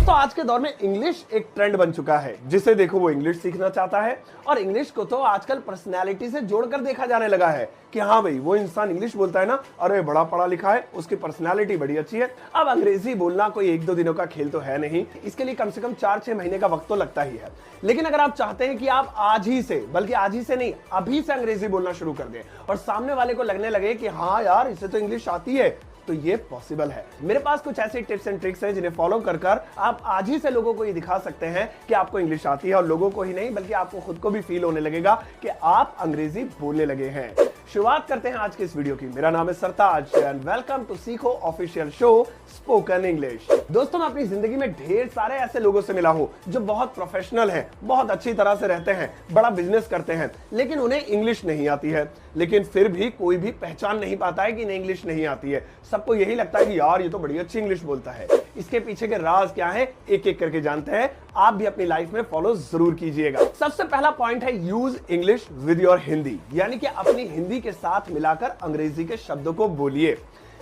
दोस्तों आज के दौर में इंग्लिश एक ट्रेंड बन चुका है। जिसे देखो वो इंग्लिश सीखना चाहता है और इंग्लिश को तो आजकल पर्सनैलिटी से जोड़कर देखा जाने लगा है कि हाँ भाई वो इंसान इंग्लिश बोलता है ना, अरे बड़ा पढ़ा लिखा है, उसकी पर्सनैलिटी बड़ी अच्छी है। अब अंग्रेजी बोलना कोई एक दो दिनों का खेल तो है नहीं, इसके लिए कम से कम 4-6 महीने का वक्त तो लगता ही है। लेकिन अगर आप चाहते हैं कि आप आज ही से, बल्कि आज ही से नहीं अभी से अंग्रेजी बोलना शुरू कर दें और सामने वाले को लगने लगे कि हाँ यार इसे तो इंग्लिश आती है, तो ये पॉसिबल है। मेरे पास कुछ ऐसे टिप्स एंड ट्रिक्स हैं जिन्हें फॉलो कर आप आज ही से लोगों को ये दिखा सकते हैं कि आपको इंग्लिश आती है, और लोगों को ही नहीं बल्कि आपको खुद को भी फील होने लगेगा कि आप अंग्रेजी बोलने लगे हैं। शुरुआत करते हैं आज के इस वीडियो की। मेरा नाम है सरताज एंड वेलकम टू सीखो ऑफिशियल शो स्पोकन इंग्लिश। दोस्तों मैं अपनी जिंदगी में ढेर सारे ऐसे लोगों से मिला हूं जो बहुत प्रोफेशनल हैं, बहुत अच्छी तरह से रहते हैं, बड़ा बिजनेस करते हैं, लेकिन उन्हें इंग्लिश नहीं आती है। लेकिन फिर भी कोई भी पहचान नहीं पाता है कि इन्हें इंग्लिश नहीं आती है। सबको यही लगता है कि यार ये तो बड़ी अच्छी इंग्लिश बोलता है। इसके पीछे के राज क्या है एक एक करके जानते हैं। आप भी अपनी लाइफ में फॉलो जरूर कीजिएगा। सबसे पहला पॉइंट है use English with your Hindi, यानी कि अपनी हिंदी के साथ मिलाकर अंग्रेजी के शब्दों को बोलिए।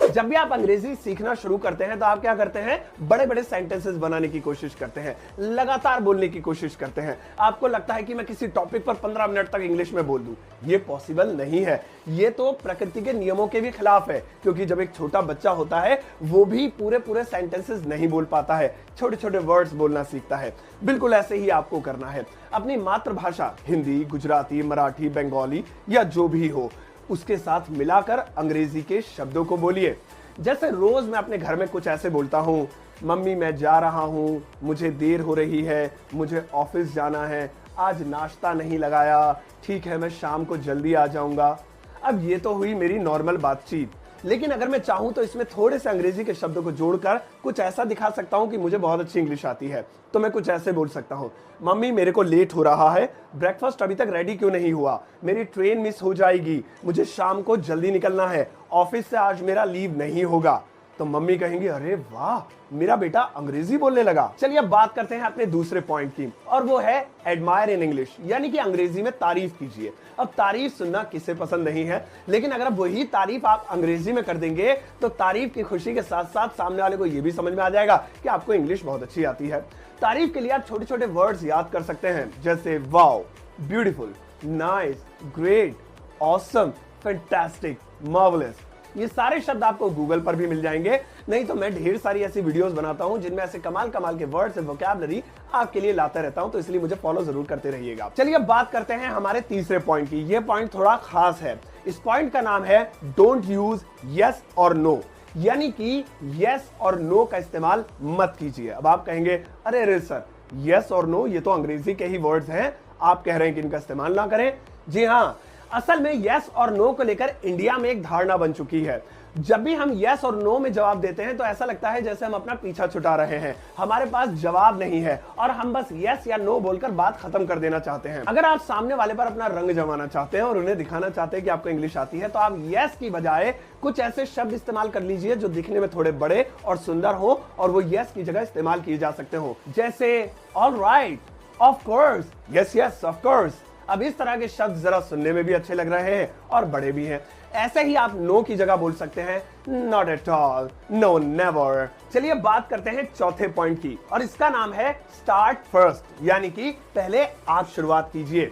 जब भी आप अंग्रेजी सीखना शुरू करते हैं तो आप क्या करते हैं, बड़े बड़े सेंटेंसेस बनाने की कोशिश करते हैं, लगातार बोलने की कोशिश करते हैं। आपको लगता है कि मैं किसी टॉपिक पर 15 मिनट तक इंग्लिश में बोल दूं। ये पॉसिबल नहीं है। ये तो प्रकृति के नियमों के भी खिलाफ है, क्योंकि जब एक छोटा बच्चा होता है वो भी पूरे पूरे सेंटेंसेस नहीं बोल पाता है, छोटे छोटे वर्ड्स बोलना सीखता है। बिल्कुल ऐसे ही आपको करना है। अपनी मातृभाषा हिंदी, गुजराती, मराठी, बंगाली या जो भी हो उसके साथ मिलाकर अंग्रेजी के शब्दों को बोलिए। जैसे रोज मैं अपने घर में कुछ ऐसे बोलता हूँ, मम्मी मैं जा रहा हूँ, मुझे देर हो रही है, मुझे ऑफिस जाना है, आज नाश्ता नहीं लगाया, ठीक है मैं शाम को जल्दी आ जाऊंगा। अब ये तो हुई मेरी नॉर्मल बातचीत, लेकिन अगर मैं चाहूं तो इसमें थोड़े से अंग्रेजी के शब्दों को जोड़कर कुछ ऐसा दिखा सकता हूं कि मुझे बहुत अच्छी इंग्लिश आती है। तो मैं कुछ ऐसे बोल सकता हूं, मम्मी मेरे को लेट हो रहा है, ब्रेकफास्ट अभी तक रेडी क्यों नहीं हुआ, मेरी ट्रेन मिस हो जाएगी, मुझे शाम को जल्दी निकलना है, ऑफिस से आज मेरा लीव नहीं होगा। तो मम्मी कहेंगी अरे वाह मेरा बेटा अंग्रेजी बोलने लगा। चलिए अब बात करते हैं अपने दूसरे पॉइंट की, और वो है एडमायर इन इंग्लिश, यानी कि अंग्रेजी में तारीफ कीजिए। अब तारीफ सुनना किसे पसंद नहीं है, लेकिन अगर वही तारीफ आप अंग्रेजी में कर देंगे तो तारीफ की खुशी के साथ साथ सामने वाले को यह भी समझ में आ जाएगा कि आपको इंग्लिश बहुत अच्छी आती है। तारीफ के लिए आप छोटे छोटे वर्ड्स याद कर सकते हैं, जैसे wow, beautiful, nice, great, awesome, fantastic, marvellous. ये सारे शब्द आपको गूगल पर भी मिल जाएंगे, नहीं तो मैं ढेर सारी ऐसी वीडियोस बनाता हूं जिनमें ऐसे कमाल कमाल के वर्ड्स और वोकैबुलरी आपके लिए लाता रहता हूं, तो इसलिए मुझे फॉलो जरूर करते रहिएगा। चलिए अब बात करते हैं हमारे तीसरे पॉइंट की। ये पॉइंट थोड़ा खास है। इस पॉइंट का नाम है डोंट यूज यस और नो, यानी कि यस और नो का इस्तेमाल मत कीजिए। अब आप कहेंगे अरे अरे सर यस और नो ये तो अंग्रेजी के ही वर्ड्स हैं, आप कह रहे हैं कि इनका इस्तेमाल ना करें। जी हाँ, असल में यस और नो को लेकर इंडिया में एक धारणा बन चुकी है। जब भी हम यस और नो में जवाब देते हैं तो ऐसा लगता है जैसे हम अपना पीछा छुटा रहे हैं, हमारे पास जवाब नहीं है और हम बस यस या नो बोलकर बात खत्म कर देना चाहते हैं। अगर आप सामने वाले पर अपना रंग जमाना चाहते हैं और उन्हें दिखाना चाहते हैं कि आपको इंग्लिश आती है, तो आप यस की बजाय कुछ ऐसे शब्द इस्तेमाल कर लीजिए जो दिखने में थोड़े बड़े और सुंदर हो और वो यस की जगह इस्तेमाल किए जा सकते हो, जैसे all right, of course, yes yes of course. अब इस तरह के शब्द जरा सुनने में भी अच्छे लग रहे हैं और बड़े भी हैं। ऐसे ही आप नो की जगह बोल सकते हैं not at all, no never. चलिए बात करते हैं चौथे पॉइंट की, और इसका नाम है स्टार्ट फर्स्ट, यानी कि पहले आप शुरुआत कीजिए।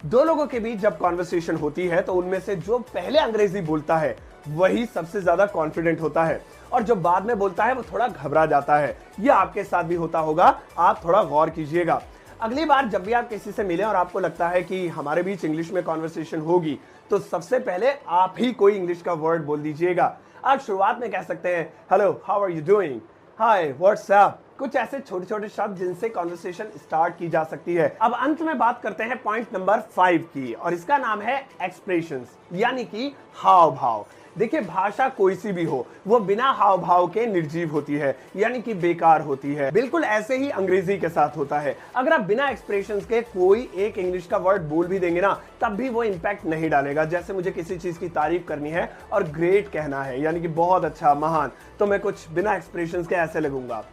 दो लोगों के बीच जब कॉन्वर्सेशन होती है तो उनमें से जो पहले अंग्रेजी बोलता है वही सबसे ज्यादा कॉन्फिडेंट होता है, और जो बाद में बोलता है वो थोड़ा घबरा जाता है। यह आपके साथ भी होता होगा, आप थोड़ा गौर कीजिएगा। अगली बार जब भी आप किसी से मिलें और आपको लगता है कि हमारे बीच इंग्लिश में कॉन्वर्सेशन होगी, तो सबसे पहले आप ही कोई इंग्लिश का वर्ड बोल दीजिएगा। आप शुरुआत में कह सकते हैं hello, how are you doing, hi, what's up. कुछ ऐसे छोटे छोटे शब्द जिनसे कॉन्वर्सेशन स्टार्ट की जा सकती है। अब अंत में बात करते हैं पॉइंट नंबर 5 की, और इसका नाम है एक्सप्रेशंस, यानी कि हाव भाव। देखिए भाषा कोई सी भी हो, वो बिना हाव भाव के निर्जीव होती है, यानी कि बेकार होती है। बिल्कुल ऐसे ही अंग्रेजी के साथ होता है। अगर आप बिना एक्सप्रेशंस के कोई एक इंग्लिश का वर्ड बोल भी देंगे ना, तब भी वो इंपैक्ट नहीं डालेगा। जैसे मुझे किसी चीज की तारीफ करनी है और ग्रेट कहना है, यानी कि बहुत अच्छा, महान, तो मैं कुछ बिना एक्सप्रेशंस के ऐसे लगूंगा,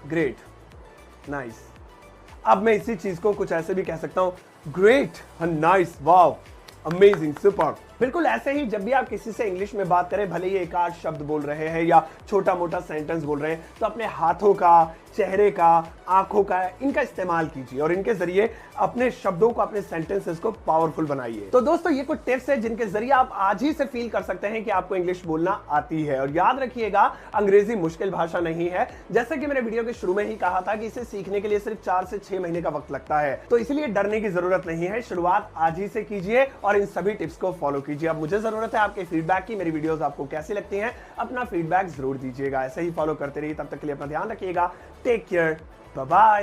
ग्रेट, नाइस। अब मैं इसी चीज को कुछ ऐसे भी कह सकता हूं, great, nice, wow, amazing, super. बिल्कुल ऐसे ही जब भी आप किसी से इंग्लिश में बात करें, भले ही एक आध शब्द बोल रहे हैं या छोटा मोटा सेंटेंस बोल रहे हैं, तो अपने हाथों का, चेहरे का, आंखों का, इनका इस्तेमाल कीजिए और इनके जरिए अपने शब्दों को, अपने सेंटेंसेस को पावरफुल बनाइए। तो दोस्तों ये कुछ टिप्स है जिनके जरिए आप आज ही से फील कर सकते हैं कि आपको इंग्लिश बोलना आती है। और याद रखिएगा, अंग्रेजी मुश्किल भाषा नहीं है। जैसे कि मैंने वीडियो के शुरू में ही कहा था कि इसे सीखने के लिए सिर्फ 4 से 6 महीने का वक्त लगता है, तो इसलिए डरने की जरूरत नहीं है। शुरुआत आज ही से कीजिए और इन सभी टिप्स को फॉलो कीजिए। अब मुझे जरूरत है आपके फीडबैक की। मेरी वीडियोस आपको कैसी लगती हैं, अपना फीडबैक जरूर दीजिएगा। ऐसे ही फॉलो करते रहिए। तब तक के लिए अपना ध्यान रखिएगा। Take care, bye bye.